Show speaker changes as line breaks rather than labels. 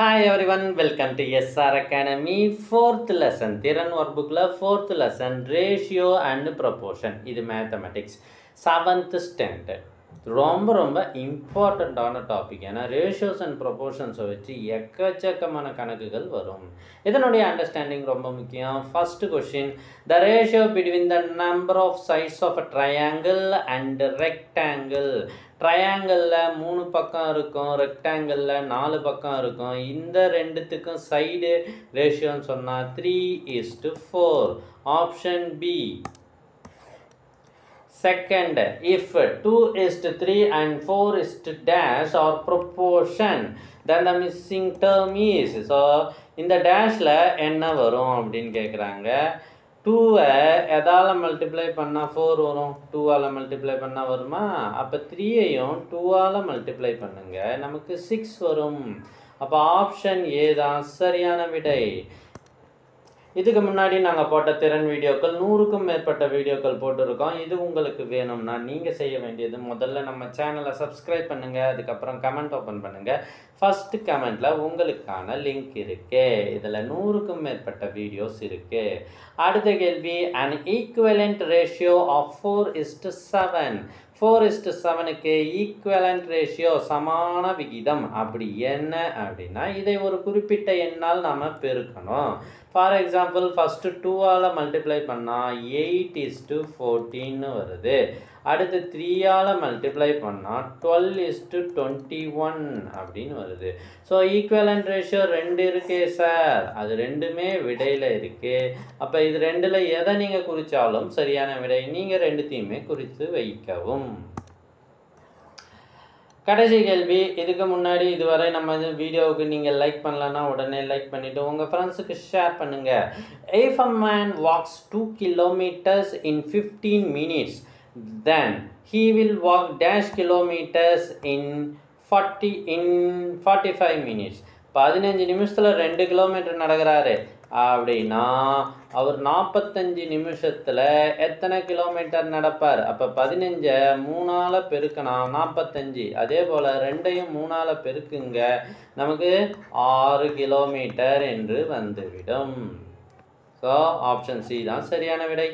Hi everyone, welcome to SR Academy. Fourth lesson, Thiran workbook la fourth lesson, ratio and proportion. இது mathematics. Seventh standard. ரொம்ப இம்பார்ட்டண்ட்டான topic. ஏன்னா ratios and ப்ரொபோர்ஷன்ஸை வச்சு எக்கச்சக்கமான கணக்குகள் வரும். இதனுடைய அண்டர்ஸ்டாண்டிங் ரொம்ப முக்கியம். First question, the ratio between the number of sides of a triangle and rectangle. ட்ரையாங்கிளில் 3 பக்கம் இருக்கும், ரெக்டாங்கிளில் 4 பக்கம் இருக்கும். இந்த ரெண்டுத்துக்கும் சைடு ரேஷியோன்னு சொன்னால் 3:4. Option B. Second, if 2:3 and 4:dash are proportion, then the missing term is. So, இந்த டேஷில் என்ன வரும் அப்படின்னு கேட்குறாங்க. 2-ஐ எதால் மல்டிப்ளை பண்ணால் 4 வரும், 2ஆல் மல்டிப்ளை பண்ணால் வருமா? அப்போ 3ஐயும் 2ஆல் மல்டிப்ளை பண்ணுங்க, நமக்கு 6 வரும். அப்போ ஆப்ஷன் ஏ தான் சரியான விடை. இதுக்கு முன்னாடி நாங்கள் போட்ட திறன் வீடியோக்கள் 100க்கும் மேற்பட்ட வீடியோக்கள் போட்டிருக்கோம். இது உங்களுக்கு வேணும்னா நீங்கள் செய்ய வேண்டியது முதல்ல நம்ம சேனலை சப்ஸ்கிரைப் பண்ணுங்கள், அதுக்கப்புறம் கமெண்ட் ஓப்பன் பண்ணுங்கள். ஃபஸ்ட்டு கமெண்ட்டில் உங்களுக்கான லிங்க் இருக்குது. இதில் 100க்கும் மேற்பட்ட வீடியோஸ் இருக்குது. அடுத்த கேள்வி, an equivalent ratio of 4:7. 4:7க்கு ஈக்குவலண்ட் ரேஷியோ சமான விகிதம் அப்படி என்ன அப்படின்னா, இதை ஒரு குறிப்பிட்ட எண்ணால் நாம் பெருக்கணும். ஃபார் எக்ஸாம்பிள், ஃபஸ்ட்டு 2ஆல் மல்டிப்ளை பண்ணால் 8:14 வருது. அடுத்து 3ஆல் மல்டிப்ளை பண்ணால் 12:21 அப்படின்னு வருது. ஸோ ஈக்குவலண்ட் ரேஷியோ 2 இருக்கே சார், அது ரெண்டுமே விடையில் இருக்குது. அப்போ இது ரெண்டில் எதை நீங்கள் குறித்தாலும் சரியான விடை. நீங்கள் ரெண்டுத்தையுமே குறித்து வைக்கவும். கடைசி கேள்வி, இதுக்கு முன்னாடி இதுவரை நம்ம வீடியோவுக்கு நீங்கள் லைக் பண்ணலன்னா உடனே லைக் பண்ணிவிட்டு உங்கள் ஃப்ரெண்ட்ஸுக்கு ஷேர் பண்ணுங்கள். If a man walks 2 kilometers in 15 minutes, then he will walk dash kilometers in 45 minutes. 15 நிமிஷத்தில் 2 கிலோமீட்டர் நடக்கிறாரு அப்படின்னா அவர் 45 நிமிஷத்தில் எத்தனை கிலோமீட்டர் நடப்பார்? அப்போ 15ஐ 3ஆல் பெருக்கணும், 45. அதே போல் 2ஐயும் 3ஆல் பெருக்குங்க, நமக்கு 6 கிலோமீட்டர் என்று வந்துவிடும். ஸோ ஆப்ஷன் சி தான் சரியான விடை.